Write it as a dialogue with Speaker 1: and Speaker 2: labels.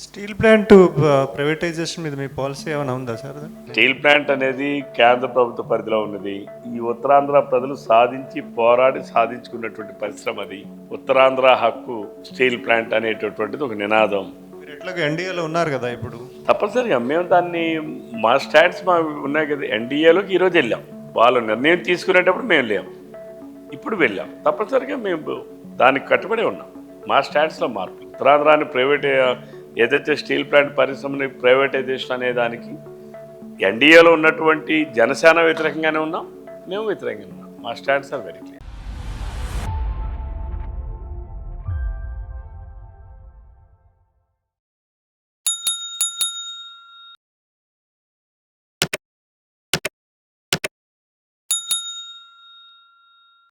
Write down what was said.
Speaker 1: Steel plant privatisation మీద మీ policy ఏమైనా ఉందా సార్?
Speaker 2: స్టీల్ ప్లాంట్ అనేది కేంద్ర ప్రభుత్వ పరిధిలో ఉన్నది. ఈ ఉత్తరాంధ్ర ప్రజలు సాధించి పోరాడి సాధించుకున్నటువంటి పరిశ్రమ అది. ఉత్తరాంధ్ర హక్కు స్టీల్ ప్లాంట్ అనేటటువంటిది ఒక నినాదం.
Speaker 1: మీరు ఎట్లాగో ఎన్డీఏలో ఉన్నారు కదా ఇప్పుడు.
Speaker 2: తప్పనిసరిగా మేము దాన్ని మా స్టాండ్స్ మా ఉన్నాయి కదా, ఎన్డీఏలోకి ఈరోజు వెళ్ళాం. వాళ్ళు నిర్ణయం తీసుకునేటప్పుడు మేము లేము, ఇప్పుడు వెళ్ళాం. తప్పనిసరిగా మేము దానికి కట్టుబడి ఉన్నాం. మా స్టాండ్స్లో మార్పు. ఉత్తరాంధ్రాన్ని ప్రైవేట్ ఏదైతే స్టీల్ ప్లాంట్ పరిశ్రమని ప్రైవేటైజేషన్ అనే దానికి ఎన్డీఏలో ఉన్నటువంటి జనసేన వ్యతిరేకంగానే ఉన్నాం, మేము వ్యతిరేకంగా ఉన్నాం. మా స్టాండ్స్ ఆర్ వెరీ క్లియర్.